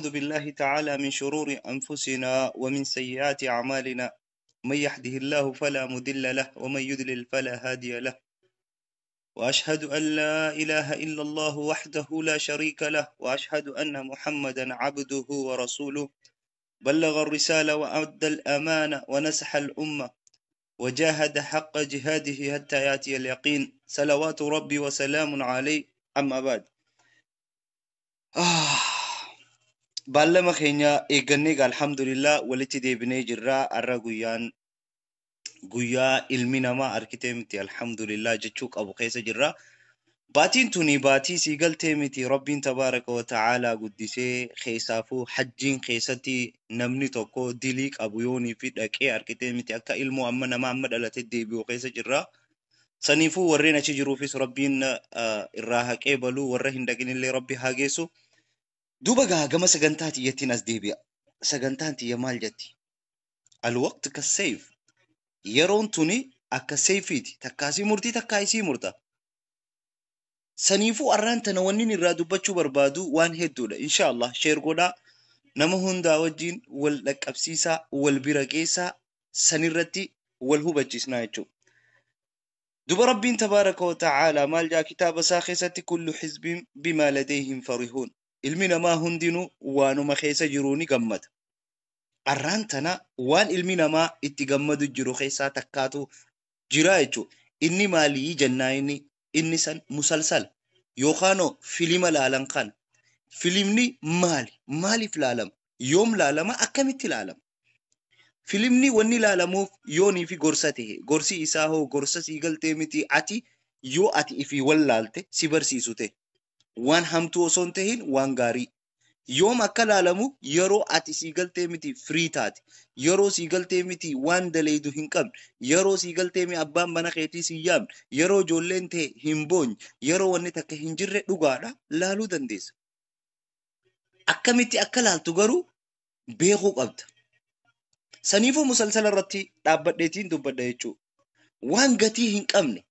أعوذ بالله تعالى من شرور أنفسنا ومن سيئات أعمالنا من يهده الله فلا مضل له ومن يضلل فلا هادي له وأشهد أن لا إله إلا الله وحده لا شريك له وأشهد أن محمدا عبده ورسوله بلغ الرسالة وأدى الأمانة ونصح الأمة وجاهد حق جهاده حتى يأتي اليقين صلوات ربي وسلام عليه أما بعد Baallama keenya eeggannee alhamdulillah walitti deebinee jirra. Har'a guyyaa ilmi namaa arkitee miti alhamdulillah jechuu qabu keessa jirra. Baatiin tuni baatii sii galtee miti rabbiin tabaaraka wa ta'aalaa guddisee keessaafuu hajjiin keessatti namni tokko dilii qabu yoonii fi dhaqee arkitee miti akka ilmoo amma nama amma dhalatee deebi'u keessa jirra. Saniifuu warreen achi jiruufis rabbiin irraa haqee baluu warra hin dhaqinillee rabbi haa geessu. Duba gama sagantaa tiyyattiin as deebi'a. Sagantaan tiyya maal jetti? Alwaqti ka seef. Yeroon tuni akka seefiiti. Takkaasii murtii takkaasii murta. Saniifuu arraan tana wanni irraa dubbachuu barbaadu waan hedduudha. Inshaallah sheer godhaa nama hundaa wajjin wal dhaqqabsiisaa, wal bira geessaa sanirratti wal hubachiisnaa jechuudha. Duba rabbiin tabaaraka wa ta'aalaa maal jaa kitaaba isaa keessatti kullu hizbin bimaa ladayhim farihuun. Ilmi namaa hundinuu waanuma keessa jiruu ni gammada. Arraan tana waan ilmi namaa itti gammadu jiru keessaa takkaatu jira jechuudha. Inni maalii jennaa inni san musalsala yookaanoo filima laalan kana. Filimni maali? Maaliif laalama? Yoom laalama? Akkamitti laalama? Filimni wanni laalamuuf yoonii fi gorsa ta'e. Gorsi isaa hoo gorsa sii galtee miti ati yoo ati ifii wallaalte si barsiisu ta'e. Waan hamtuu osoo hin tahin waan gaarii. Yoom akka laalamu yeroo ati sii galtee miti firii taate. Yeroo sii galtee miti waan daleedu hin qabne. Yeroo sii galtee miti abbaan mana keetii sii yaamne. Yeroo ijoolleen ta'e hin boonye. Yeroo wanni takka hin jirre dhugaadha laaluu dandeessa. Akkamitti akka laaltu garuu beekuu qabda. Saniifuu musalsala irratti dhaabbadheetiin dubbadha jechuudha. Waan gatii hin qabne.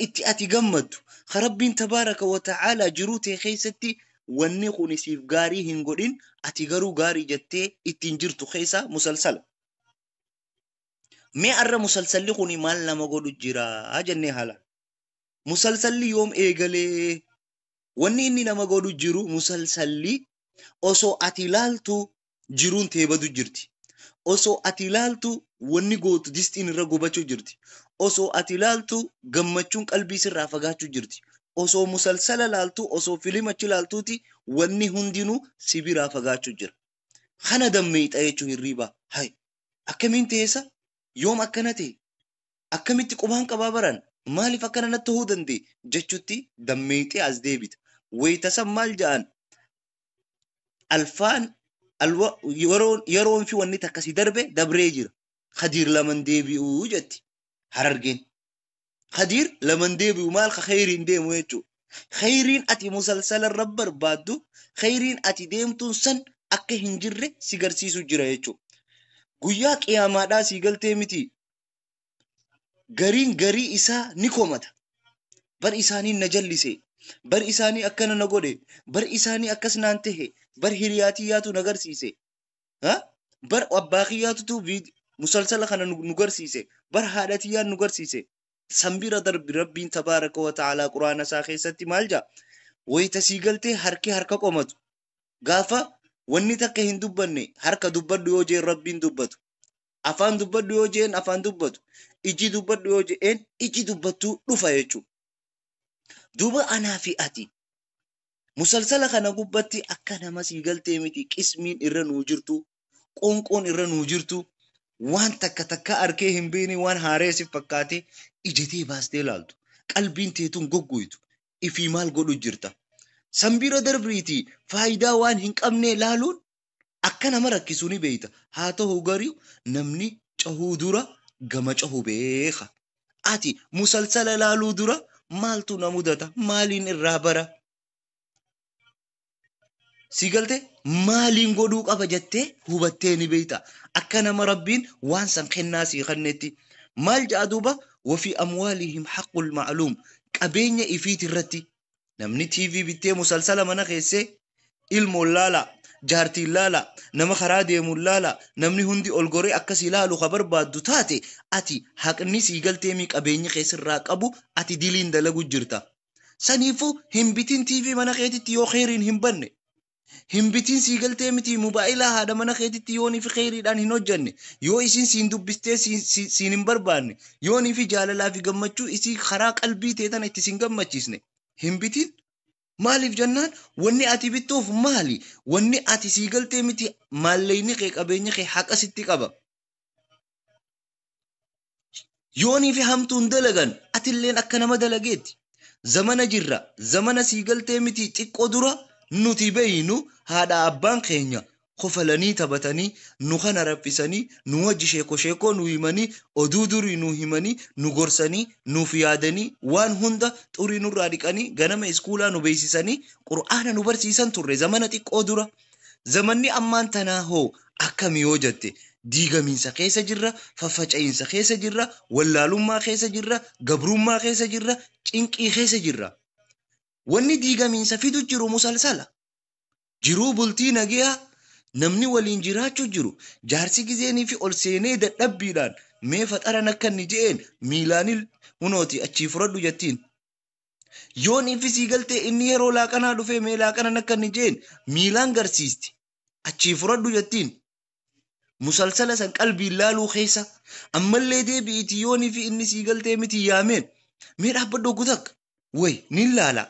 Itti ati gammaddu rabbiin tabaaraka wa ta'aalaa jiruu ta'e keessatti wanni kun siif gaarii hin godhin ati garuu gaarii jettee ittiin jirtu keessa musalsala. Mee arra musalsalli kun maal nama godhu jira jennee haala. Musalsalli yoom eegalee wanni inni nama godhu jiru musalsalli osoo ati ilaaltu jiruun ta'e badu jirti. Osoo ati ilaaltu wanni gootu distiin irra gubachuu jirti. Osoo ati ilaaltu gammachuun qalbii sirraa fagaachuu jirti. Osoo musalsala ilaaltu, osoo filimachi ilaaltuuti wanni hundinuu si biraa fagaachuu jira. Kana dammeeyxa jechuun hirriibaa. Hai, akkamiin ta'eessa? Yoom akkana ta'e? Akkamitti qubaan qabaa baran? Maaliif akkana natti ta'uu danda'e? Jechuutti dammeeyxee as deebita. Wayitasan maal ja'an? Alfaan yeroon fi wanni takkasii darbe dabree jira. Khadiir laman deebi'uu jetti. Harargeen. Khadiir laman deebi'u maal ka khayriin deemu jechuudha. Khayriin ati musalsala irra barbaaddu, khayriin ati deemtuun san akka hin jirre si garsiisu jira jechuudha. Guyyaa qiyaamaadhaa si galtee miti. Gariin garii isaa ni komata. Bar isaanii na jallise. Bar isaanii akkana na godhe. Bar isaanii akkas naan tahe. Bar hiriyaatiyyaatu na garsiise. Bar abbaa kiyyaatutu musalsala kana nu garsiise. Bar haadhatiyyaan nu garsiise. Sambira darbi rabbiin tabaaraka wa ta'aalaa quraana isaa keessatti maal jaa? Wayita sii galtee harki harka qomatu. Gaafa wanni takka hin dubbanne harka dubbadhu yoo jeen rabbiin dubbatu. Afaan dubbadhu yoo jeen afaan dubbatu. Iji dubbadhu yoo jeen iji dubbattuu dhufa jechuudha. Duba anaa fi ati musalsala kana gubbatti akka nama sii galtee miti qismiin irra nuu jirtu, qoonqoon irra nuu jirtu, waan takka arkee hin beekne waan haareesif fakkaate ijatee baastee ilaaltu. Qalbiin teetuun goggoytu. Ifii maal godhu jirta. Sambira darbiitii faayidaa waan hin qabne ilaaluun akka nama rakkisuu ni beeyta. Haa ta'u garuu namni cahuu dura gama cahu beeka. Ati musalsala ilaaluu dura maaltu na mudata? Maaliin irraa bara? Si galte maaliin godhuu qaba jettee hubattee ni beeyta. Akka nama rabbiin waan san kennaa sii kennetti. Maal ja'a duuba? Wafi amwaalihim haqqul ma'luum. Qabeenya ifiit irratti namni TV bittee musalsala mana keessee ilmoon laala. jaartii laala nama karaa deemu laala namni hundi ol goree akkas ilaalu ka barbaaddu taate ati haqni sii galtee mi qabeenyi keessirraa qabu ati diliin dalagu jirta saniifuu hin bitin TV mana keetitti yoo khayriin hin banne hin bitin sii galtee miti mobaayilaa haadha mana keetitti yoonii fi khayriidhaan hin hojjanne yoo isin siin dubbistee siin hin barbaanne yoonii fi jaalalaa fi gammachuu isii karaa qalbii teetan itti siin gammachiisne hin bitin maaliif jennaan wanni ati bittuuf maali wanni ati sii galtee miti maalleeyni kee qabeenyi kee haqa sitti qaba yoonii fi hamtuun dalagan atilleen akka nama dalageetti zamana jirra zamana sii galtee miti xiqqoo dura nuti beeynu haadha abbaan keenya kofalanii taphatanii nu kana raffisanii nu wajji sheekoo nu himanii oduu durii nu himanii nu gorsanii nuuf yaadanii waan hunda xurii nurraa dhiqanii ganama iskuulaa nu beeksisanii qur'aana nu barsiisan turre zamana xiqqoo dura zamanni ammaan tanaa hoo akkami yoo jette diigamiinsa keessa jirra faffaca'iinsa keessa jirra wallaalummaa keessa jirra gabrummaa keessa jirra cinqii keessa jirra wanni diigamiinsa fidu jiru musalsala jiruu bultii nagiyaa namni waliin jiraachuu jiru jaarsi gizeenii fi ol seenee dadhabbiidhaan mee faxaran akka inni je'een miilaanii hunooti achii fudhadhu jettiin yoon ifisii galtee inni yeroo laaqanaa dhufee mee laaqanan akka inni je'een miilaan garsiisti achii fudhadhu jettiin musalsala san qalbii laaluu keessa ammallee deebi'iti yoonii fi inni sii galtee miti yaameen mee dhaabbadhu gutak way nin laala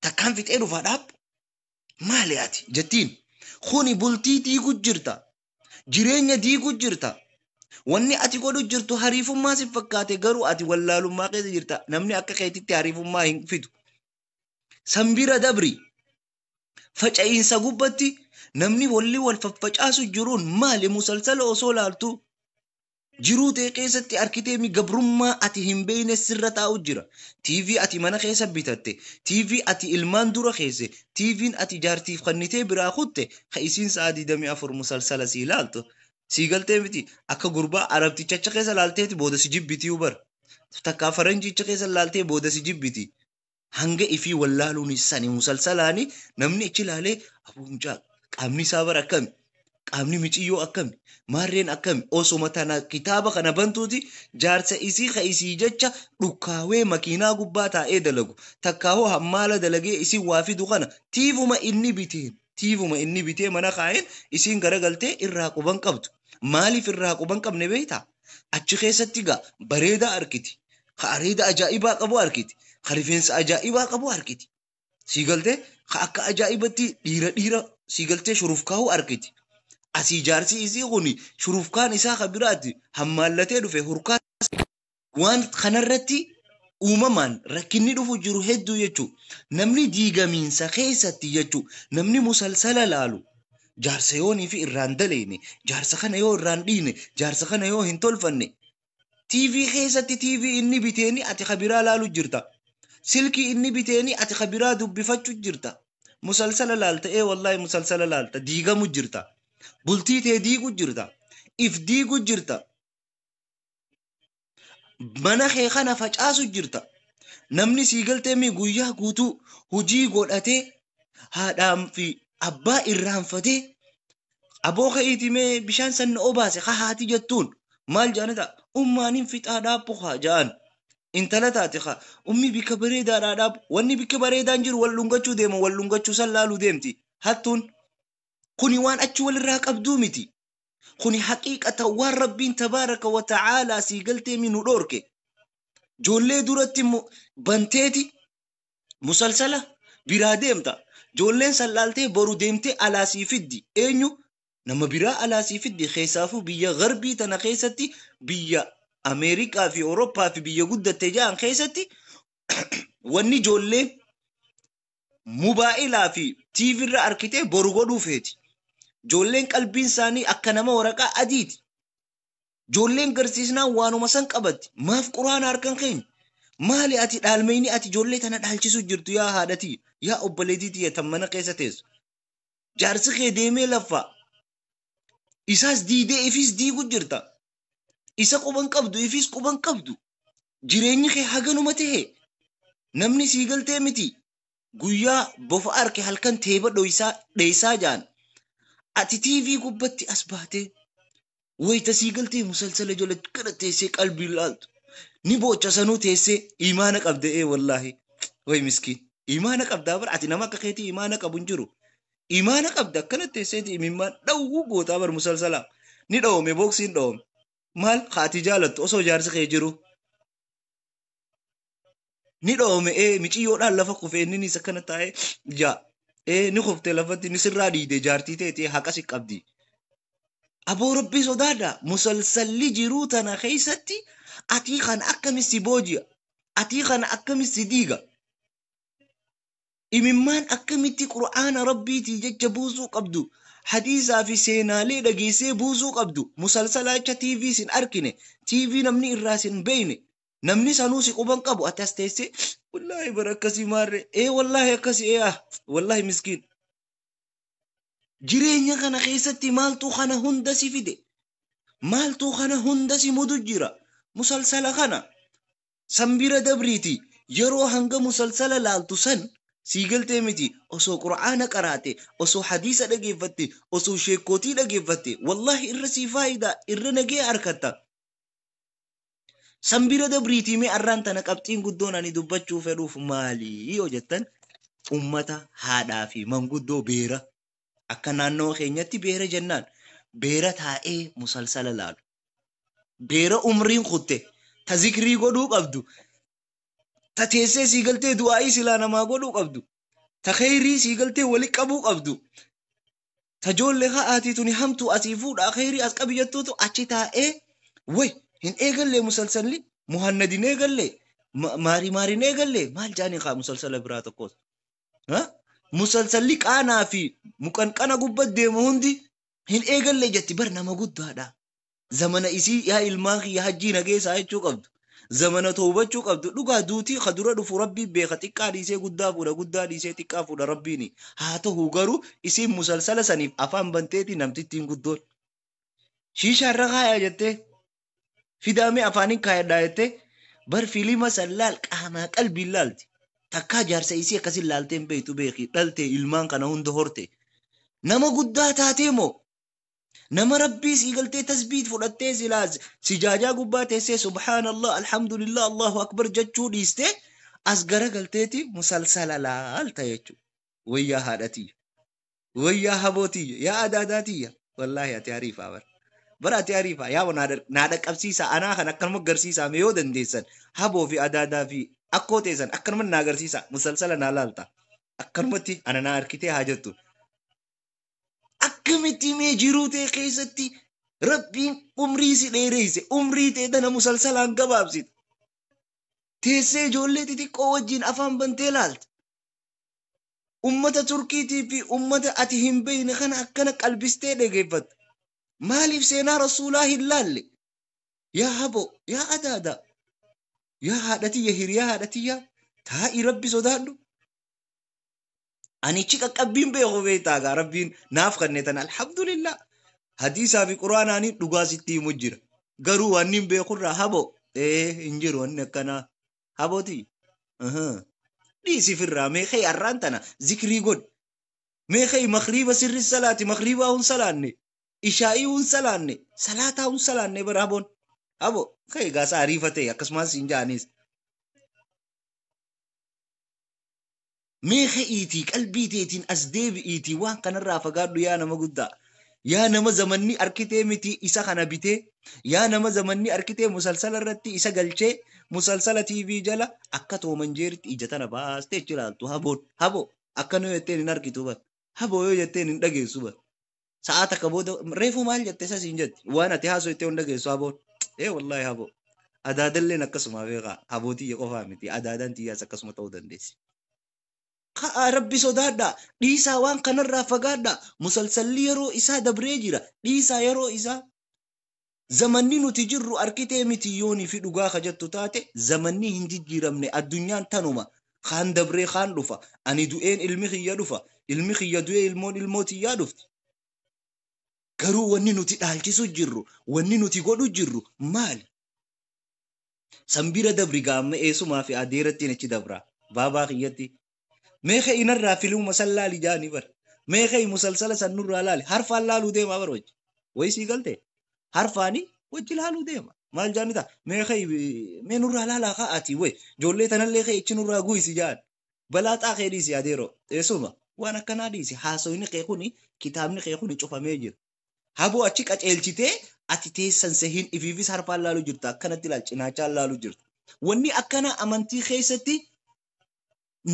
takkaan fixee dhufaa dhaab maali ati jettiin kuni bultii diigu jirta jireenya diigu jirta wanni ati godhu jirtu hariifummaa si fakkaate garuu ati wallaalummaa keessa jirta namni akka keetitti hariifummaa hin fidu sambira dabri faca'iinsa gubbatti namni walli wal faffacaasu jiruun maali musalsala osoo laaltu jiruu tee keessatti arkitee mi gabrummaa ati hin beeyne sirra taa'u jira TV ati mana keessa bitatte TV ati ilmaan dura keesse TV'n ati jaartiif kannitee biraa kutte ka isiin sa'a 24 musalsala sii laaltu sii galtee miti akka gurbaa arabticha keessa laalteeti booda si jibbiti ubar takkaa faranjicha keessa laaltee booda si jibbiti hanga ifii wallaaluun sani musalsalaani namni ichi laalee abuumcaa qaamni isaa bara akkami qaamni miciyyoo akkami maarreen akkami osoma tana kitaaba kana bantuuti jaarsa isii ka isii jecha dhukkaawee makiinaa gubbaa taa'ee dalagu takkaahoo hammaala dalagee isii waa fidu kana tiivuma inni bitee mana kaa'een isiin garagaltee irraa quban qabdu maaliif irraa quban qabne beeytaa achi keessatti gaa bareedaa arkiti ka areeda ajaa'ibaa qabu arkiti ka rifeensa ajaa'ibaa qabu arkiti sii galtee ka akka ajaa'ibatti dhiira sii galtee shuruuf kaa'uu arkiti asii jaarsi isii kuni shurufkaan isaa kabiraati hammaallatee dhufe hurkaa waan kanarratti uumamaan rakkinni dhufu jiru hedduu jechuu namni diigamiinsa keessatti jechuu namni musalsala laalu jaarsa yoonii fi irraan daleene jaarsa kana yoo irraan dhiine jaarsa kana yoo hin tolfanne TV keessatti TV inni biteeni ati kabiraa laalu jirta silkii inni biteeni ati kabiraa dubbifachuu jirta musalsala laalta wallahi musalsala laalta diigamu jirta bultii tee diigu jirta if diigu jirta mana kee kana facaasu jirta namni sii galtee mi guyyaa guutuu hujii godhatee haadhaan fi abbaa irraanfatee aboo keetii mee bishaan sanna obaase ka haati jettuun maal jaanata ummaaniin fixaadhaa bukaa ja'an intala taate ka ummi bikka bareedaadhaa dhaabu wanni bikka bareedaan jiru wal dhungachuu deema wal dhungachuu san laaluu deemti hattuun kuni waan achi walirraa qabduu miti kuni haqiiqata waan rabbiin tabaaraka wa ta'aalaa sii galtee minu dhoorke joollee duratti banteeti musalsala biraa deemta joolleen sallaaltee boru deemtee alaasii fiddi eenyu nama biraa alaasii fiddi keessaafuu biyya garbii tana keessatti biyya Ameerikaa fi Awurooppaa fi biyya guddatte ja'an keessatti wanni joolleen mobaayilaa fi TV irra arkitee boru godhuu feeti joolleen qalbiin isaanii akka nama waraqaa adiiti joolleen garsiisnaan waanuma san qabatti maaf quraana harkan keenya maali ati dhaalmeeyni ati joollee tana dhaalchisuu jirtu yaa haadhatii yaa obboleetiitii tan mana keessa teessu jaarsi kee deemee laffaa isaas diidee ifis diigu jirta isa quban qabdu ifis quban qabdu jireenyi kee haganuma ta'e namni sii galtee miti guyyaa bofa arke halkan teeba dheeysaa jaan ati TV gubbatti as baatee wayita sii galtee musalsala jala kana teessee qalbii laaltu ni boocha sanuu teessee imaana qabda wallaahi way miskiin imaana qabdaa bar ati nama akka keetii imaana qabu hin jiru imaana qabda akkana teesseeti imimmaan dhawwuu gootaa bar musalsala ni dhawome booksiin dhawome maal haati jaalattu osoo jaarsi kee jiru ni dhawome miciyyoodhaan lafa kufee inninis akkana taa'ee ni kuftee lafatti ni sirraa dhiide jaartii teetii haqasi qabdi aboo rabbii sodaadha musalsalli jiruu tana keessatti atii kana akkamitti booji'a atii kana akkamitti diiga imimmaan akkamitti qur'aana rabbiitii jecha buusuu qabdu hadiisaa fi seenaalee dhageessee buusuu qabdu musalsalaacha TV sin arkine TV namni irraa sin beeyne namni sanuu si quban qabu ati as teessee wallaahi bara akkasii maarre wallaahi akkasii wallaahi miskiin jireenya kana keessatti maaltu kana hunda si fide maaltu kana hunda si mudu jira musalsala kana sambira dabriiti yeroo hanga musalsala laaltu san siigaltee miti osoo qur'aana qaraate osoo hadiisa dhageeffatte osoo sheekootii dhageeffatte wallahi irra sii faayidaa irra nagee arkatta sambira dabriitii mee arraan tana qabxiin guddoon ani dubbachuu fedhuuf maalii yoo jettan ummata haadhaa fi manguddoo beera akka naannoo keenyatti beera jennaan beera taa'ee musalsala laalu beera umriin kutte ta zikrii godhuu qabdu ta teessee siigaltee du'aa'ii silaa namaa godhuu qabdu ta kheyrii siigaltee wali qabuu qabdu ta joollee ha'aatii tuni hamtu asii fuudha kheyrii as qabiyyattuutu achi taa'ee way hin eegallee musalsalli muhannadin eegallee maarin eegallee maal jaanii kaa musalsala biraa tokkos musalsalli qaanaa fi muqanqana gubbat deemu hundi hin eegallee jetti bar nama guddaadha zamana isii yaa ilmaan kiyya hajjii nageessaa jechuu qabdu zamana toobachuu qabdu dhugaa duutii kadura dhufu rabbii beeka xiqqaa dhiisee guddaa fuudha guddaa dhiisee xiqqaa fuudha rabbiini haa ta'u garuu isiin musalsala saniif afaan banteeti namtittiin guddoon shiishaa irra kaayaa jettee fidaamee afaaniin kaayadhaa jettee bar fiilima san laal qaamaa qalbiin laalti takkaa jaarsa isii akkasin laalteen beektu beeki dhalte ilmaan kana hunda horte nama guddaa taatee moo nama rabbii siigaltee tasbiit fudhattee silaas sijaajaa gubbaa teessee subhaanallah alhamdulillah allahu akbar jechuu dhiistee as garagalteeti musalsala laalta jechuudha wayyaa haadhatiyya wayyaa habootiyya yaa adaadaatiyya wallaahi ati hariifaa bara ati hariifaa yaa naa dhaqqabsiisa anaa kan akkanuma agarsiisaa mee yoo dandeessan haboo fi adaadaa fi akkoo teessan akkanuma naa agarsiisa musalsala naa laalta akkanumatti ana naa harkitee haa jettu akkamitti mee jiruu tee keessatti rabbiin umrii si dheereesse umrii tee dana musalsalaan gabaabsite teessee ijoollee xixiqqoo wajjin afaan bantee laalta ummata turkiitii fi ummata ati hin beekne kana akkana qalbistee dhageeffatta maaliif seenaa rasuulaa hin laalle yaa habo yaa adaada yaa haadhatiyya hiriyaa haadhatiyya taa'ii rabbi sodaadhu anichi qaqqabbiin beeku beektaa rabbiin naaf kanneetan alhamdulillah hadiisaa fi quraanaanii dhugaa sitti himu jira garuu waan hin beekurraa habo hin jiru wanni akkanaa habooti dhiisifirraa meeqee arraan tana zikrii godh meeqee makriiba sirri salaati makriibaa hun salaanne ishaa'ii hun salaanne salaataa hun salaanne bara haboon habo ka'e gaasa ariifatee akkasumas hin jaanis meeqee iitii qalbii teetiin as deebi'iitii waan kanarraa fagaadhu yaa nama guddaa yaa nama zamanni arkitee miti isa kana bitee yaa nama zamanni arkitee musalsala irratti isa galchee musalsala TV jala akka toomanjeeritti ija tana baastee jiraaltu haboon habo akkana yoo jetteen hin argitu bar haboo yoo jetteen hin dhageessu bar sa'aata akka booda reefu maal jette isas hin jetti waan ati haasoo jettee hin dhageessu haboon wallahi haboo adaadalleen akkasuma beekaa habootii qofaa miti adaadaan tiyyaas akkasuma ta'uu dandeessi. Rabbi sodaadha dhiisaa waan kanarraa fagaadha musalsalli yeroo isaa dabree jira dhiisaa yeroo isaa zamanni nuti jirru arkitee miti yoonii fi dhugaa kajattu taate zamanni hin jijjiiramne addunyaan tanuma kaan dabree kaan dhufa ani du'een ilmi kiyya dhufa ilmi kiyya du'ee ilmoon ilmootiyyaa dhufti garuu wanni nuti dhaalchisu jirru wanni nuti godhu jirru maali sambira dabri gaamma eesumaa fi adeeratti achi dabra baabaa kiyyatti meeqa inarraa filuma sallaali jaanii bar meeqay musalsala san nurraa laali harfaan laaluu deema bar wajji way sii galte harfaani wajji laaluu deema maal jaanita meeqay mee nurraa laalaa ka'ati way ijoollee tanallee kee ichi nurraa guyisi jaan balaaxaa kee dhiisi adeero eesuma waan akkanaa dhiisi haasoyni kee kuni kitaabni kee kuni cufamee jira haboo achi qaceelchitee ati teessan sehin ifiifis harfaan laaluu jirta akkanatti laal cinaachaan laaluu jirta wanni akkana amantii keessatti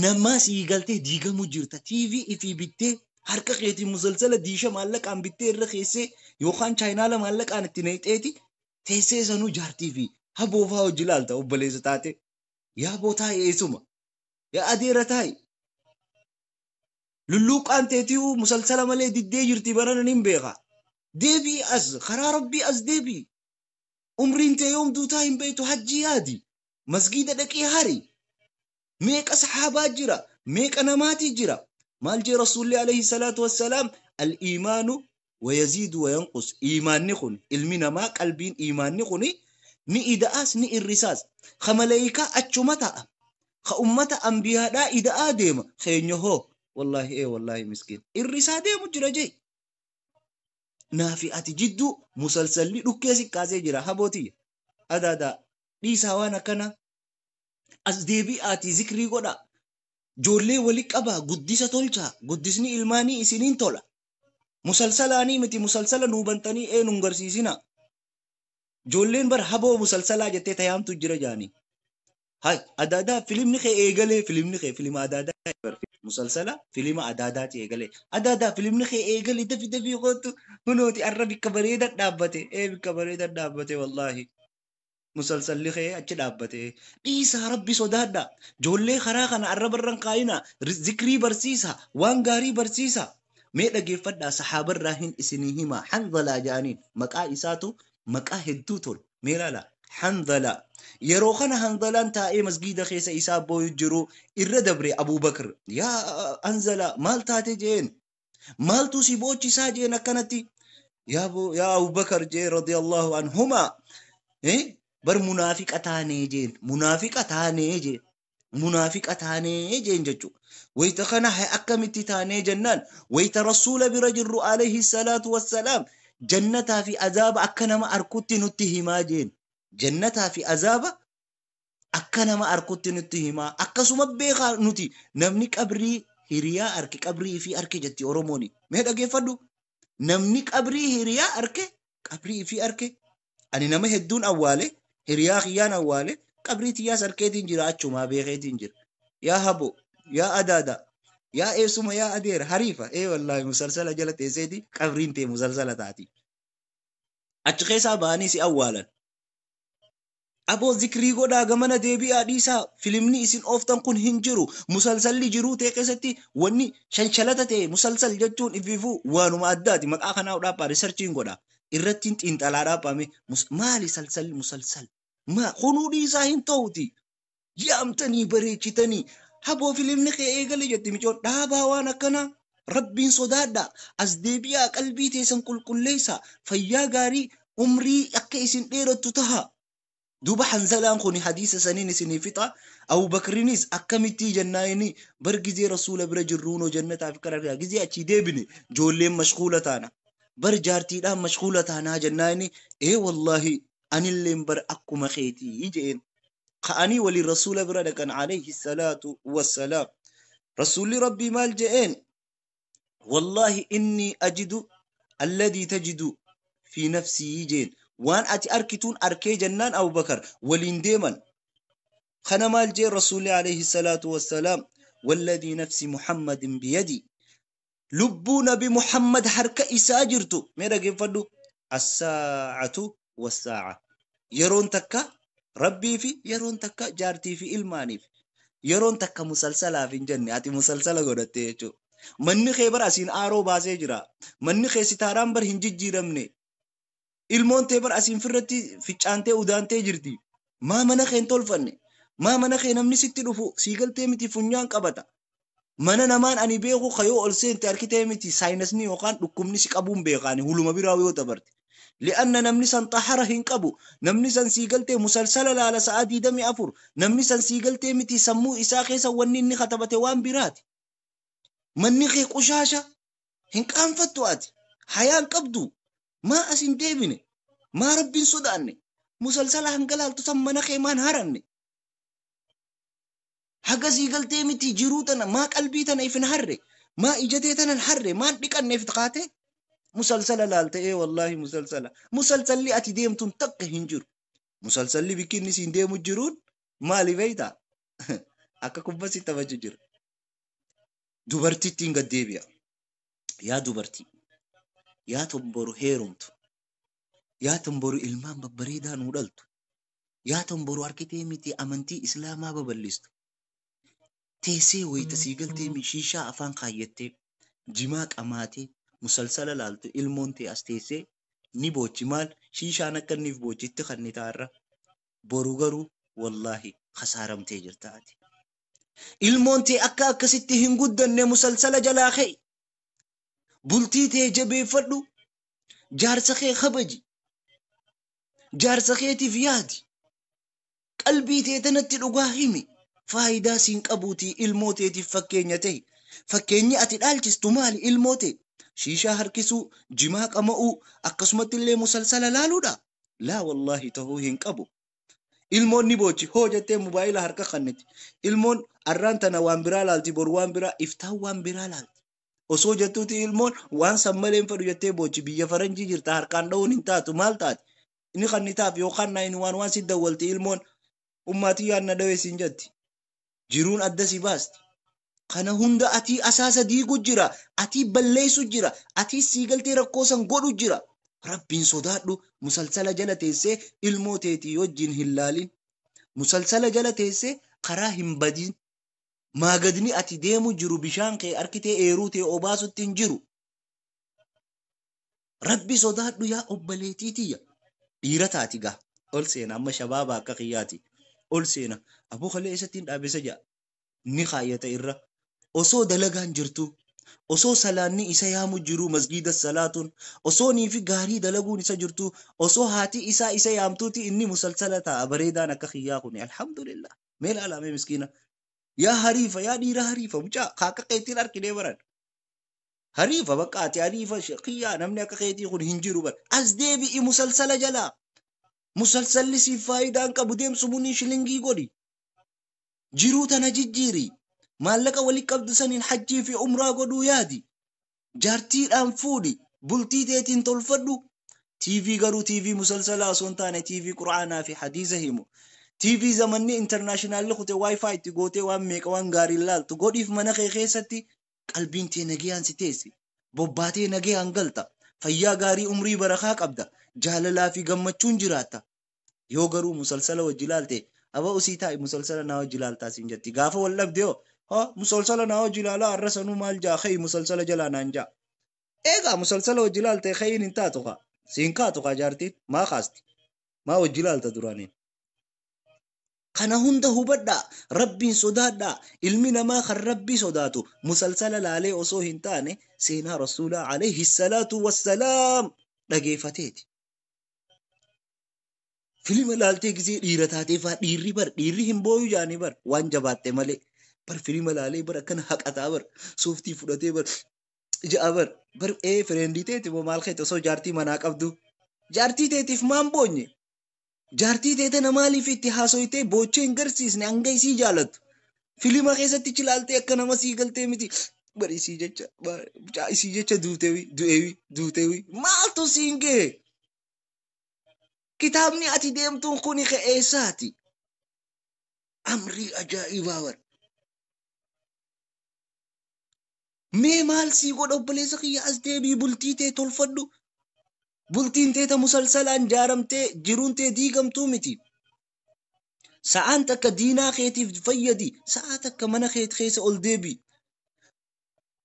namaa sii galtee diigamuu jirta TV ifii bittee harka keetiin musalsala diisha maallaqaan bittee irra keessee yookaan chaayinaala maallaqaan itti neexeeti teessee sanuu jaartii fi haboofaa hojii laalta obboleessa taate yaa bootaa eesuma yaa adeera taa'i lulluuqaan teetii musalsala malee diddee jirti baranan hin beeka deebii as karaa rabbii as deebii umriin tee yoom duutaa hin beektu hajjii yaadi masgiida dhaqee hari meeqa sahaabaa jira meeqa namaatii jira maal jee rasuulli alayhi salaatu wassalaam al-iimaanu wayaziidu wayanqus iimaanni kun ilmi namaa qalbiin iimaanni kun ni ida'aas ni irrisaas ka malaayikaa achuma ta'a ka ummata ambiyaadhaa ida'aa deema keenya hoo wallahi miskiin irrisaa deemu jira jee naafi ati jidduu musalsalli dhukkee siqqaasee jira habootii adaadaa dhiisaa waan akkana as deebi'aati zikrii godha joollee wali qaba guddisa tolcha guddisni ilmaanii isiniin tola musalsalaanii miti musalsala nuu bantanii eenun garsiisina joolleen bar haboo musalsalaa jettee tayaamtu jira jaanii hay adaadaa filimni kee eegalee filimni kee filima adaadaa musalsala filima adaadaati eegalee adaadaa filimni kee eegalee dafi gootu hunooti arra bikka bareeda dhaabbate wallahi musalsalli kee achi dhaabbate dhiisaa rabbi sodaadha joollee karaa kana arrabarran kaayina zikrii barsiisa waan gaarii barsiisa mee dhageeffadhaa sahaabarraa hin isinii hima hanzalaa jaaniin maqaa isaatu maqaa hedduu tol mee laala hanzalaa yeroo kana hanzalaan taa'ee masgiida keessa isaa booyu jiru irra dabre Abubakar yaa hanzalaa maal taate jeen maaltu si boochisaa jeen akkanatti yaa Abubakar jee radiyallahu anhuma bar munaafiqa taanee jeen jechu wayta kana akkamitti taanee jennaan wayta rasuula bira jirru alayhi salaatu wassalaam jannataa fi azaaba akka nama arkutti nutti himaa jeen jannataa fi azaaba akka nama arkutti nutti himaa akkasuma beekaa nuti namni qabrii hiriyaa arke qabrii fi arke jetti oromooni mee dhageeffadhu namni qabrii hiriyaa arke qabrii fi arke ani nama hedduun awwaale hiriyaa kiyyaan awwaale qabrii tiyyaas arkeetiin jira achumaa beekeetiin jira yaa habo yaa adaada yaa eesuma yaa adeera hariifa wallahi musalsala jala teesseeti qabriin tee musalsala taati achi keessaa ba'anii si awwaalan aboo zikrii godhaa gamana deebi'aa dhiisaa filimni isin ooftan kun hin jiru musalsalli jiruu ta'e keessatti wanni shanshalata ta'e musalsal jechuun ifiifuu waanuma addaati maqaa kanaa dhaabaa riisarchiin godhaa irrattiin xiinxalaa dhaabame maali salsalli musalsal kunuu dhiisaa hin ta'uti yaamtanii bareechitanii haboo filimni kee eegale jetti micoon dhaabaa waan akkanaa rabbiin sodaadha as deebi'aa qalbii teessan qulqulleessa fayyaa gaarii umrii akka isin dheerattu taha duba hanzalaan kuni hadiisa saniin isinii fixa Abubakrinis akkamitti jennaayini bar gizee rasuula bira jirruunoo jannataa fi karaa gizee achii deebine joolleen mashghuula taana bar jaartiidhaan mashghuula taanaa jennaayini wallahi anilleen bar akkuma keetii jeen ka'anii waliin rasuula bira dhaqan alayhi salaatu wassalaam rasuulli rabbii maal jeen wallahi inni ajidu alladii tajidu fi nafsii jeen waan ati arkituun arkee jennaan Abubakar waliin deeman kana maal jeen rasuulli alayhi salaatu wassalaam walladii nafsi muhammadin biyadi lubbuu nabi muhammad harka isaa jirtu mee dhageeffadhu as-saa'atu was-saa'a yeroon takka rabbii fi yeroon takka jaartii fi ilmaaniif yeroon takka musalsalaaf hin jenne ati musalsala godhatte jechuudha manni kee bar asiin aaroo baasee jira manni kee sitaaraan bar hin jijjiiramne ilmoon tee bar asiin firratti ficcaantee udaantee jirti maa mana kee hin tolfanne maa mana kee namni sitti dhufu siigaltee miti funyaan qabata mana namaan ani beeku kayoo ol seente arkitee miti saayinasni yookaan dhukkubni si qabuun beekaani huluma biraa yoo dabarte li'anna namni san xahara hin qabu namni san siigaltee musalsala laala sa'aa 24 namni san siigaltee miti sammuu isaa keessa wanni inni katabate waan biraati manni kee qushaasha هنكان فتواتي حياة قبدو ما أسين ديبني ما ربين سوداني مسلسل هنقلال تسمى خيمان هرني حقا سيقل تيمتي جروتنا ما قلبيتنا يفن هري ما إجديتنا الحري ما ديكن نفتقاتي مسلسل لالت ايه والله مسلسل اللي أتي ديمتم تق هنجر مسلسل اللي بكين نسين ديمو الجرون مالي بيتا أكا كبسي تبججر دوبرتي تنقى ديبيا يا دوبرتي يا تنبرو هيرومتو يا تنبرو إلمان ببريدا نودلتو يا تنبرو أركتي ميتي أمنتي إسلاما ببلستو تيسي ويتسيقلتي من شيشا أفان قايتي جماك أماتي مسلسل لالتو إلمونتي أستيسي نبوچي مال شيشا نكن نفبوچي تخني تارا بروغرو والله خسارم تيجر تاتي إلمونتي أكا كستي هنقودن مسلسل جلاخي بلتي تيجبي فردو جارسخي خبجي جارسخي تفيادي قلبي تيتنتي لغاهمي فايدا سينك أبوتي الموتي تفكينيتي فكيني أتدالتستو مالي الموتي شيشا هركسو جماك أمأو أقسمت اللي مسلسل لالو دا لا والله تهو هنك أبو ilmoon ni bochi hojate mobile harka kanneti ilmoon arrantana waan biraa laalti bor waan biraa iftaan waan biraa laalti osoo jettuuti ilmoon waan sammaleen fadhu jettee bochi biyya faranjii jirta harkaan dha'uun hin taatu maal taati inni kannitaaf yookaan naayin waan si dawwalti ilmoon ummaatii yaanna dhawee siin jetti jiruun adda si baasti kana hunda atii asaasa diigu jira atii balleessu jira atii siigaltee rakkoo san godhu jira rabbiin sodaadhu musalsala jala teessee ilmoo teetii wajjin hin laalin musalsala jala teessee karaa hin badin maagadni ati deemu jiru bishaan kee arkitee eeruu tee obaasutti hin jiru rabbi sodaadhu yaa obbaleetiitiyya dhiira taati gaa ol seena amma shabaaba akka kiyyaati ol seena aboo kalee isattiin dhaabesa jaa ni kaayyata irra osoo dalagaan jirtu osoo salaanni isa yaamu jiru masgida salaatun osoo niifi gaarii dalaguun isa jirtu osoo haati isa yaamtuuti inni musalsala ta'a bareedaan akka kiyyaa kuni alhamdulillah meel alame miskina yaa hariifa yaa dhiira hariifa mucaa kaaka keetiin arkidee baran hariifa bakka ati hariifa kiyyaa namni akka keetii kun hin jiru bar as deebi'i musalsala jala musalsalli si faayidaan qabu deemsu munii shilingii godhi jiruu tana jijjiiri maallaqa walitti qabdu saniin hajjii fi umraa godhuu yaadi jaartiidhaan fuudhi bultii teetiin tolfadhu TV garuu TV musalsalaa osoo hin taane TV quraanaa fi hadiisa himu TV zamanni international kute wifi itti gootee waan meeqa waan gaarii laaltu godhiif mana kee keessatti qalbiin tee nagayaan si teessi bobbaatee nagayaan galta fayyaa gaarii umrii barakaa qabda jaalalaa fi gammachuun jiraata yoo garuu musalsala wajji laalte aba usii taa'i musalsala naa wajji laaltaa siin jetti gaafa wal dhabde yoo مسلسل ناو جلالا الرسنو مال جا خي مسلسل جلا نانجا ايغا مسلسل وجلال تي خين انتاتوها سينكاتوها جارتي ما خاستي ما وجلال تدرانين خنا هنده هبدا ربي صدادا علمنا ما خر ربي صداتو مسلسل لالي اوسو هنتاني سينا رسول عليه الصلاة والسلام دقيفتيتي فيلم لالتي كزي ديرتاتي فا ديري بر ديري هم بويو جاني بر وان جباتي ملي بر فيلم لالي بر كان حق اتابر سوفتي فودتي بر جابر بر اي فريندي تيتي مال خيتو سو جارتي مناق عبدو جارتي تيتي فمان بوني جارتي تيتي نمالي في اتحاسويتي بوچه انگرسيسني انگي سي جالت فيلم خيستي چلالتي اكا نما سيگلتي ميتي بر سي جچا بچا سي جچا دوتيوي مالتو سينگه كتابني اتي ديمتون خوني خيساتي امري اجائباور مي مال سي قد أبليس خي أزدي بلتي تي تلفدو بلتين تي مسلسلان جارمتي جرون تي ديقم تومتي ساعانتك دينا خيتي فيدي ساعتك من خيت خيس أولديبي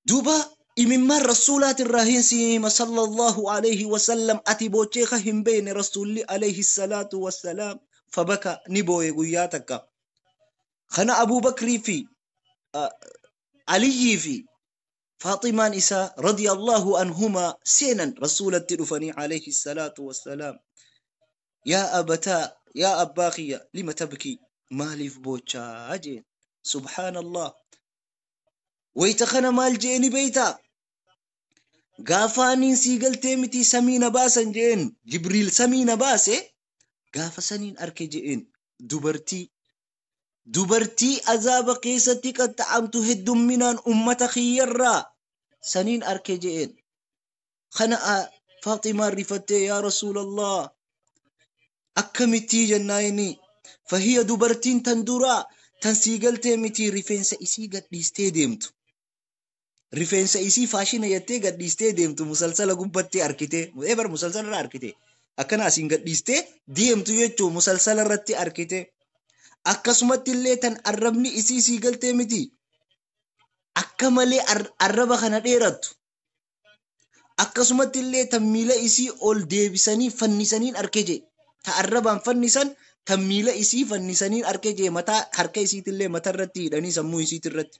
دوبا إمما رسولات الرهين سيما صلى الله عليه وسلم أتي بوچيخهم بين رسول عليه الصلاة والسلام فبكى نبوي قياتك خنا أبو بكر في علي في فاطمة نساء رضي الله عنهما سينا رسول التلفني عليه الصلاة والسلام يا أبتا يا أباخي لما تبكي مالي في بوچا أجين سبحان الله ويتخنا مال جيني بيتا Gaafaaniin sii galtee miti samii na baasan jeen Jibriil samii na baase gaafa saniin arke jeen dubartii azaaba keessatti qaxxaamtu heddumminaan ummata kiyyarraa saniin arke jeen kana Faaximaan rifattee yaa Rasuulallah akkamitti jennaayini fahiya dubartiin tan duraa tan sii galtee miti rifeensa isii gadhiistee deemtu. Rifeensa isii faashina jettee gadhiistee deemtu musalsala gubbattee arkite bar musalsala irra arkite akkana asiin gadhiistee deemtu jechuu musalsala irratti arkite akkasumatti illee tan arrabni isii sii galtee miti akka malee arraba kana dheerattu akkasumatti illee tan miila isii ol deebisanii fannisaniin arke je ta arrabaan fannisan tan miila isii fannisaniin arke je mataa harka isiitillee mata irratti hidhanii sammuu isiitirratti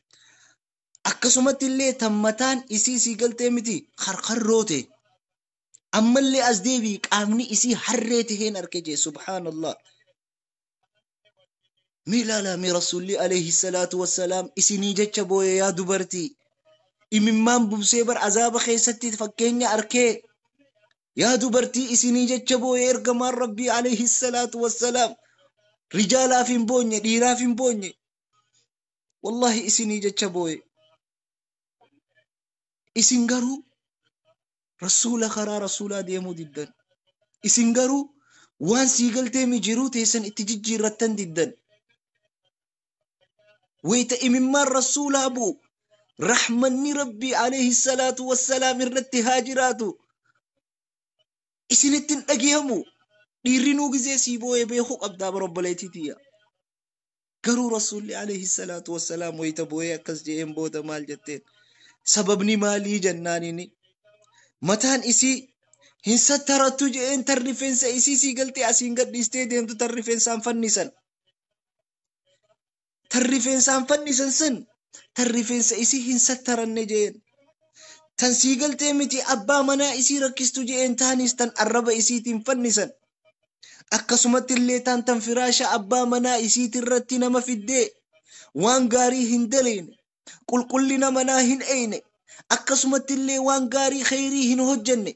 akkasumatti illee tan mataan isii sii galtee miti harkarroote ammallee as deebii qaamni isii harree taheen arke je subhaanallah milaala mi rasuulli alayhi salaatu wassalaam isinii jecha booye yaa dubartii imimmaan bubsee bar azaaba keessatti fakkeenya arkee yaa dubartii isinii jecha booye ergamaan rabbii alayhi salaatu wassalaam rijaalaaf hin boonye dhiiraaf hin boonye wallahi isinii jecha booye isin garuu rasuula karaa rasuulaa deemuu diddan isin garuu waan sii galtee mijiruu teessan itti jijjiirrattan diddan wayta imimmaan rasuulaa bu'u rahmanni rabbii alayhi salaatu wassalaam irratti haa jiraatu isinittin dhageemu dhiirrinuu gizee sii booye beekuu qabdaa barobboleetitiya garuu rasuulli alayhi salaatu wassalaam wayta booye akkas je'een booda maal jetteen sababni maalii jennaanini mataan isii hin sattarattu je'een tan rifeensa isii sii galtee asiin gadhiistee deemtu tan rifeensaan fannisan san tan rifeensa isii hin sattaranne je'een tan sii galtee miti abbaa manaa isii rakkistu je'een taanis tan arraba isiitiin fannisan akkasumatti illee tan firaasha abbaa manaa isiitirratti nama fiddee waan gaarii hin daleene qulqullina manaa hin eeyne akkasumatti illee waan gaarii khayrii hin hojjenne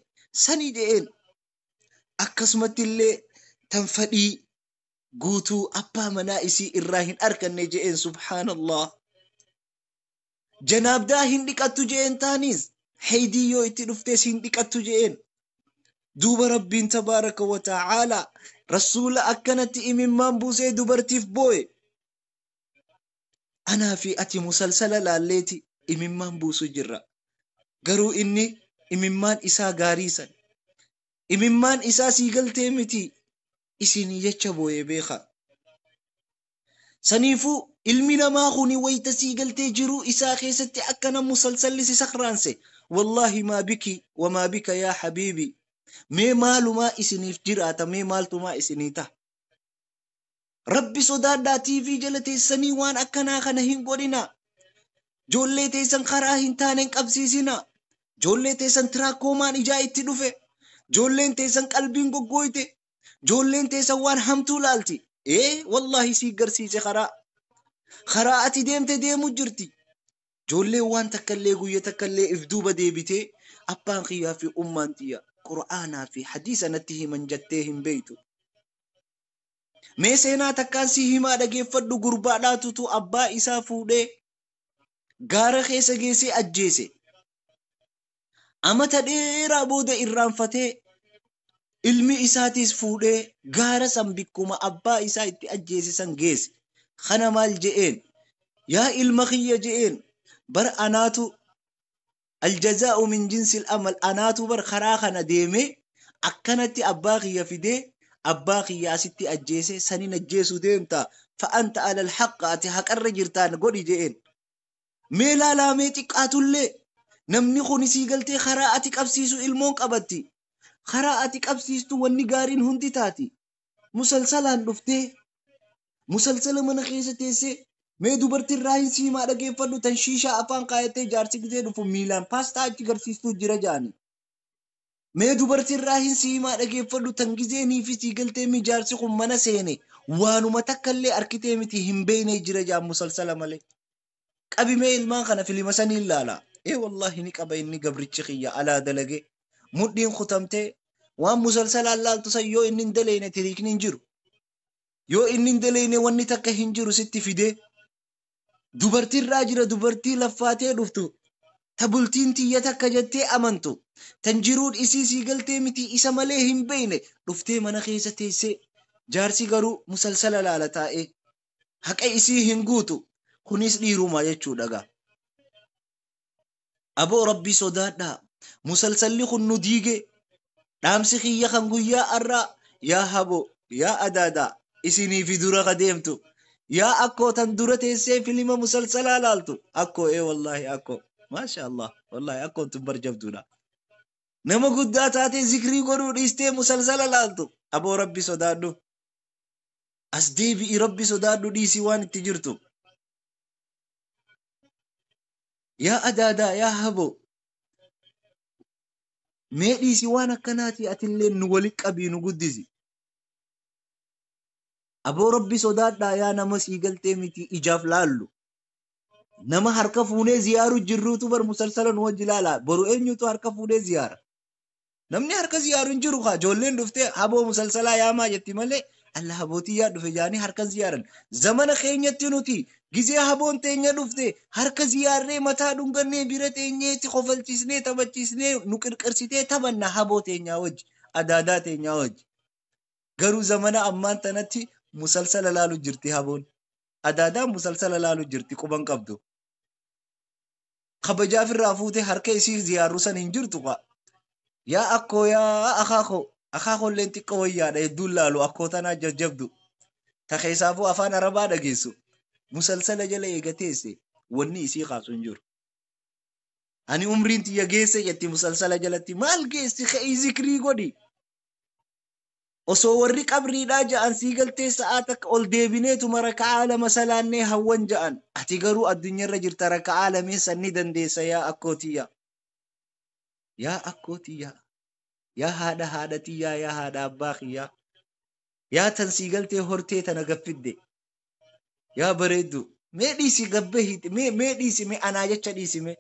sanii je'een akkasumatti illee tan fadhii guutuu abbaa manaa isii irraa hin arkanne je'een subhaanallah janaabdaa hin dhiqattu je'een taanis haydii yoo itti dhuftees hin dhiqattu je'een duuba rabbiin tabaaraka wa ta'aalaa rasuula akkanatti imimmaan buusee dubartiif booye anaa fi ati musalsala laalleeti imimmaan buusu jirra garuu inni imimmaan isaa gaariisan imimmaan isaa sii galtee miti isinii jecha booye beeka saniifuu ilmi namaa kuni wayta sii galtee jiruu isaa keessatti akkana musalsalli si sakraanse wallahi maa biki wamaa bika yaa habiibi mee maalumaa isiniif jiraata mee maaltumaa isinii ta'a rabbi sodaadhaa TV jala teessanii waan akkanaa kana hin godhina joollee teessan karaa hin taaneen qabsiisina joollee teessan tiraakkoomaan ijaa itti dhufe joolleen teessan qalbiin goggooyte joolleen teessan waan hamtuu laalti wallahi sii garsiise karaa ati deemte deemu jirti joolleen waan takkallee guyya takkallee if duuba deebitee abbaan kiyyaa fi ummaan tiyya qur'aanaa fi hadiisa natti himan jettee hin beeytu mee seenaa takkaan si himaa dhageeffadhu gurbaadhaatutu abbaa isaa fuudhee gaara keessa geessee ajjeese amata dheeraa booda irraanfatee ilmi isaatiis fuudhee gaara san bikkuma abbaa isaa itti ajjeese san geesse kana maal je'een yaa ilma kiyya je'een bar anaatu aljazaa'u min jinsil amal anaatu bar karaa kana deeme akkanatti abbaa kiyya fidee abbaa kiyya asitti ajjeese sanin ajjeesu deemta fa'anta alal haqqa ati haqarra jirtaan godhi je'een mee laalamee xiqqaatullee namni kun sii galtee karaa ati qabsiisu ilmoon qabatti karaa ati qabsiistu wanni gaariin hundi taati musalsalaan dhuftee musalsala mana keessa teessee mee dubartiin raahin siimaa dhageeffadhu tan shiishaa afaan kaayattee jaarsi gizee dhufu miilaan paastaa achi garsiistuu jira jaani mee dubartiin raahin siimaa dhageeffadhu tan gizeenii fi sii galtee mi jaarsi kun mana seene waanuma takkallee arkitee miti hin beekne jira jaan musalsala malee qabimee ilmaan kana filima sanii ilaala إيه والله نقبا إني قبرتش خيا على دلقي مدين ختمتي وان مسلسل الله تصيو إني ندلين تريك ننجرو يو إني ندلين واني تكا هنجرو ستي فيدي دبرتي الراجرة دبرتي لفاتي دفتو تبلتين تي يتكا جتي أمنتو تنجرون إسيسي قلتي متي إسا مليهم بيني دفتي من خيسة تيسي جارسي قرو مسلسل لالتائي حق إسي هنقوتو خنيس ديرو ما يجو دقا أبو ربي صدادا مسلسل خنو ديجي دامسي خيا خنقويا أرى يا هبو يا أدادا إسيني في دورة قديمتو يا أكو تندورة تيسي فيلم مسلسل لالتو أكو إيه والله أكو ما شاء الله والله أكو تبرجب دونا نما قداتاتي ذكري قرو ديستي مسلسل لالتو أبو ربي صدادو أسدي بي ربي صدادو ديسي وان تجرتو يا أدادا يا هبو ميدي سوانا كناتي أتلين نولك أبي نقدزي أبو ربي صداد يا نما سيقلتي متي إجاف لالو نما حركة فوني زيارو جروتو بر مسلسل نوجلالا برو إنيو تو حركة فوني زيارة نمني حركة زيارو نجروخا جولين دفته هبو مسلسلا يا ما جتي مالي الله هبوتي يا دفه جاني حركة زيارن زمن خينيتي نوتي gize habon teenya dhufte harka ziyaarree mataa dhungannee bira teenyeetti qofalchisnee taphachiisnee nu qirqirsitee taphanna haboo teenyaa wajji adaadaa teenyaa wajji garuu zamana ammaan tanatti musalsala laalu jirti haboon adaadaan musalsala laalu jirti quban qabdu kabajaaf irraa fuute harka isii ziyaaru san hin jirtu qa yaa akkoo yaa akaakoo illeen xiqqoo wayyaadha hedduun laalu akkoo tanaa jajjabdu ta keessaafuu afaan arabaa dhageessu مسلسل جل إيجاتيسي وني إسي خاصون جور أني عمرين تيا جيسي يتي مسلسل جلتي مال جيسي خي ذكري قدي وصوري قبري راجع أن سيقلتي ساعتك أول ديبيني تمرك عالم مثلا ني هون جان أتيقروا الدنيا رجل ترك عالمي سندن ديسا يا أكوتيا يا أكوتيا يا هذا تيا يا هذا باخيا يا تنسيقلتي هورتي تنقفد يا بريدو ميديسي قبهيت ميديسي مي أنا جتش ديسي مي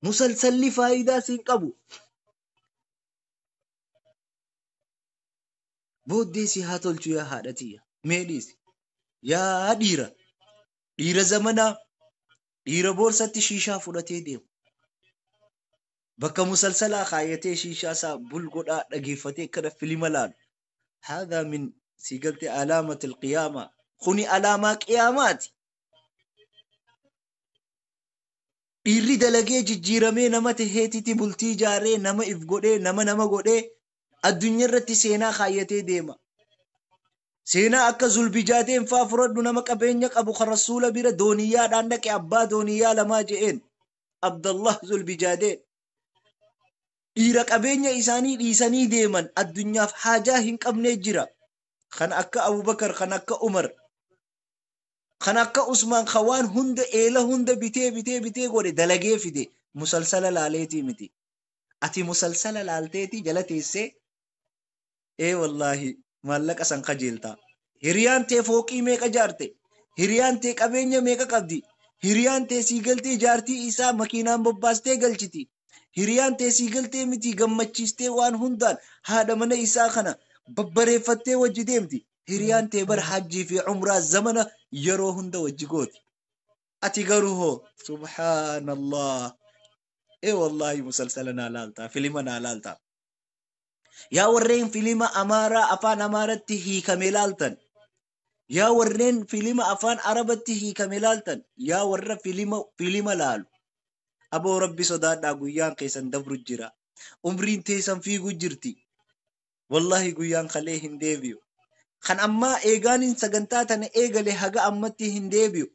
مسلسل لي فايدة سينقبو بود ديسي هاتولچو يا هادتيا ميديسي يا ديرة زمنا ديرة بورسة شيشة فلتي ديم بكا مسلسل خايتي شيشة سا بلغدا دقيفتي كده فيلم لان هذا من سيقلت علامة القيامة خوني علامة قيامات إيري دلقي جيرمي نما تهيتي تبلتي جاري نما إفقودي نما قودي الدنيا رتي سينا خايتي ديما سينا أكا زلبجاتين فافرد نما قبينيك أبو خرسول بير دونيا دانك أبا دونيا لما جئين عبد الله زلبجاتين إيرا قبينيا إساني ديما الدنيا في حاجة هنك أبني جيرا خان أكا أبو بكر خان أكا عمر خان أكا عثمان خوان هند إيلا هند بيتي قولي دلقي في دي مسلسل لاليتي متي أتي مسلسل لالتيتي جلتي سي إيه والله مالك أسان خجيلتا هريان تي فوقي ميكا جارتي هريان تي قبينيا ميكا قبدي هريان تي سيقلتي جارتي إسا مكينان بباستي قلچتي هريان تي سيقلتي متي قمتشيستي وان هندان هذا من إسا خنا ببريفتي وجي ديمتي هريان تبر حجي في عمره الزمن يروهن دو وجيقوت أتقروه سبحان الله إيه والله مسلسلنا لالتا فيلمنا لالتا يا ورين فيلم أمارة أفان أمارتي هي كملالتن يا ورين فيلم أفان عربتي هي كملالتن يا ور فيلم لالو أبو ربي صداد قويان قيسان دبر الجرا عمرين تيسان فيقو جرتي والله قويان خليه هنديبيو خان أما إيغانين سغنتاتن إيغالي هغا أمتي هنديبيو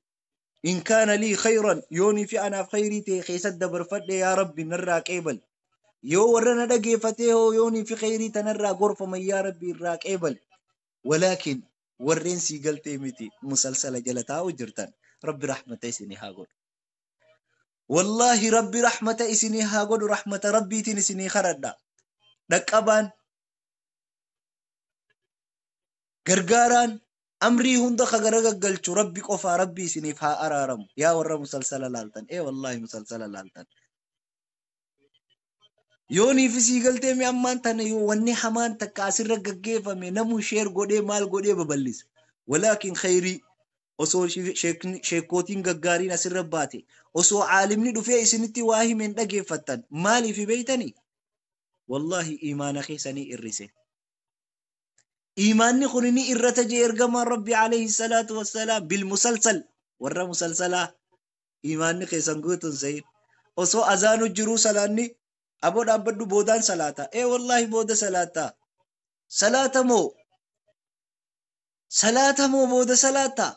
إن كان لي خيرا يوني في أنا خيري تي خيسد دبر فد يا ربي نرى كيبل يو ورنا دقي فتيه يوني في خيري تنرى غرفة من يا ربي نرى كيبل ولكن ورين سيقلتي متي مسلسل جلتا وجرتان ربي رحمة إسني هاقول والله ربي رحمة إسني هاقول رحمة ربي تنسني خردا دقبان غرغاران أمري هند خجرك قلت ربي قفا ربي سنيف ها أرارم يا ورا مسلسل لالتن إيه والله مسلسل لالتن يوني في سيقل تيمي أمان تاني يو وني حمان تكاسر رقاقيفة مي نمو شير قودي مال قودي ببلس ولكن خيري osoo sheekootiin gaggaariin asirra baate osoo caalimni dhufee isinitti waa himeen dhageeffattan maaliif beeytanii wallahi iimaana keessanii irrise iimaanni kun ni irrata jee ergamaan rabbi alayhi salaatu wassalaam bil musalsal warra musalsalaa iimaanni keessan guutun sayid osoo azaanu jiruu salaanni aboo dhaabbadhu boodaan salaata wallahi booda salaata moo booda salaata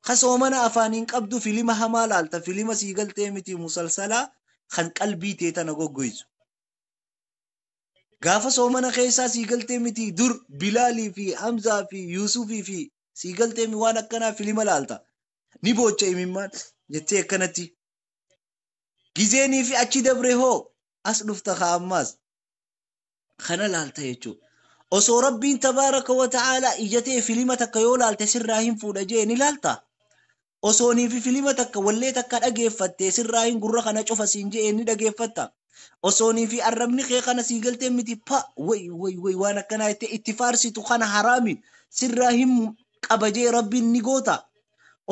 خسومنا أفانين قبضو فيلم همال alta فيلم سيقل تيمتي مسلسلا خن قلبي تيتا نغو قويزو غافا سومنا خيسا سيقل تيمتي در بلالي في حمزة في يوسفي في سيقل تيمي وانا كنا فيلم الالتا نبوچا إممان جتي كنتي جيزيني في أچي دبره هو أصلف تخاماز خنا الالتا يچو وصو ربين تبارك وتعالى إجتي فيلم تكيول الالتا سراهم فودا جيني الالتا osoni fi filima takka wallee takka dhageeffatte sirraayin gurra kana cufa siin je'eni dhageeffatta osoni fi arrabni kee kana siigaltee miti pa way waan akkana itti faarsitu kana haraamin sirraahin qabajee rabbiin ni goota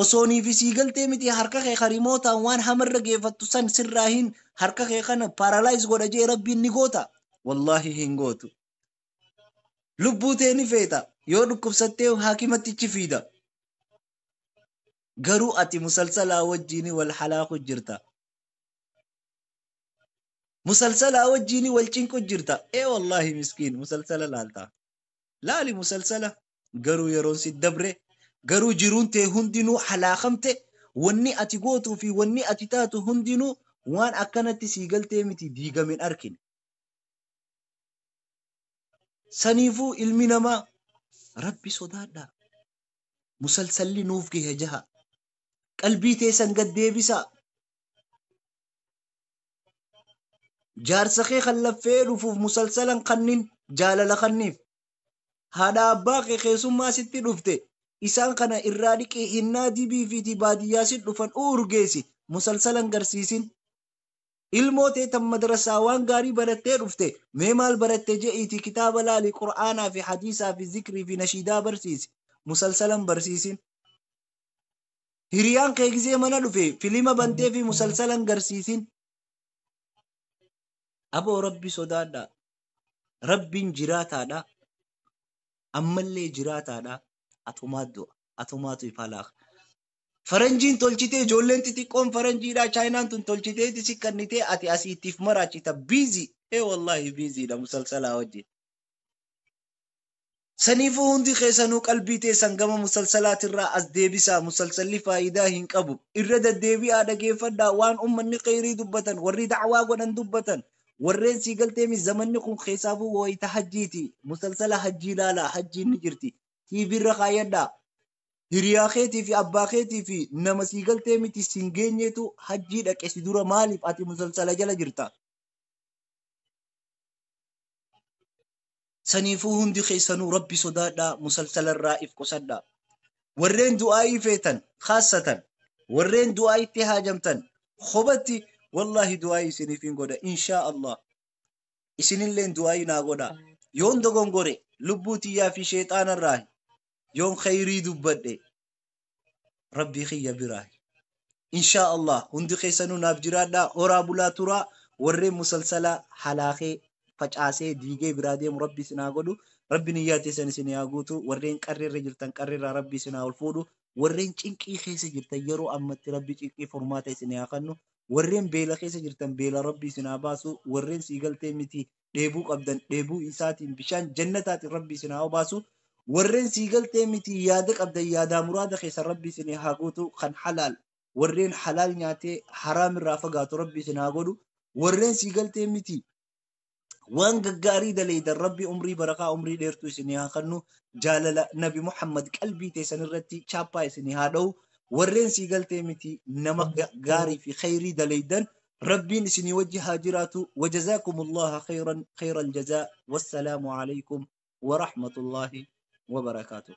osoni fi siigaltee miti harka kee karimoota waan hamarra geeffattu san sirraahin harka kee kana paralyze godha jee rabbiin ni goota wallahi hin gootu lubbuu tee ni feeta yoo dhukkubsattee haakimatti fiida garuu ati musalsalaa wajjiini wal halaaku jirta musalsalaa wajjiini wal cinqu jirta wallahi miskiin musalsala laalta laali musalsala garuu yeroon si dabre garuu jiruun tee hundinuu halaakamte wanni ati gootuu fi wanni ati taatu hundinuu waan akkanatti siigaltee miti diigamin arkin saniifuu ilmi namaa rabbi sodaadha musalsalli nuuf gahe jaha qalbii teessan gad deebisa jaarsa kee khallaffee dhufuuf musalsalan kannin jaalala kanniif haadha abbaa kee keessummaa sitti dhufte isaan kana irraa dhiqee hinnaa dibii fi baadiyyaa sit dhufan urgeesi musalsalan garsiisin ilmoo tee tan madrasaa waan gaarii barattee dhufte mee maal baratte je'iiti kitaaba laali qur'aanaa fi hadiisaa fi zikrii fi nashiidaa barsiisi musalsalan barsiisin hiriyaan kee gisee mana dhufe filima bantee fi musalsalan garsiisin aboo rabbi sodaadha rabbiin jiraataadha ammallee jiraataadha atumaatu ifalaaq faranjiin tolchitee ijoolleen xixiqqoon faranjiidha chaayinaan tun tolchiteeti si kannitee ati asiittiif maraachita biizii wallahi biiziidha musalsalaa wajjin saniifuu hundi keessanuu qalbii teessan gama musalsalaatirraa as deebisaa musalsalli faayidaa hin qabu irra deddeebi'aa dhageeffadhaa waan ummanni khayrii dubbatan warri da'waa godhan dubbatan warreen siigalteemi zamanni kun keessaafuu wayita hajjiiti musalsala hajjii laala hajjiin ni jirti tiibirra kaayyadhaa hiriyaa keetii fi abbaa keetii fi nama siigaltee miti sin geenyeetu hajjii dhaqe si dura maaliif ati musalsala jala jirta saniifuu hundi keessanuu rabbi sodaadhaa musalsalarraa if qusadhaa warreen du'aa'ii feetan khaasatan warreen du'aa'itti haajamtan khobatti wallahi du'aa'ii isiniif hin godha inshaa Allah isinilleen du'aa'ii naa godha yoon dogongore lubbuu tiyyaa fi sheexaanarraa yoon khayrii dubbadhe rabbii kiyya biraa inshaa Allah hundi keessanuu naaf jiraadhaa horaa bulaa turaa warreen musalsalaa halaakee facaasee diigee biraa deemu rabbi sinaa godhu rabbi niyyaa teessan isin haa guutu warreen qarreerra jirtan qarreerraa rabbi sinaa ol fuudhu warreen cinqii keessa jirtan yeroo ammatti rabbi cinqii furmaata isin haa kennu warreen beela keessa jirtan beela rabbi sinaa baasu warreen siigaltee miti dheebuu qabdan dheebuu isaatiin bishaan jannataatiin rabbi sinaa baasu warreen siigaltee miti yaada qabdan yaada muraada keessa rabbi sinaa haa guutu kan halaal warreen halaal nyaatee haraam irraa fagaatu rabbi sinaa godhu warreen siigaltee miti وان غاري دليدن ربي عمري بركة عمري ديرتو سنيها خنو جالل نبي محمد قلبي تسنرتي چاپا سنيها دو ورين سيغلتي متي نما غاري في خيري دليدن ربي نسني وجه هاجراتو وجزاكم الله خير الجزاء والسلام عليكم ورحمة الله وبركاته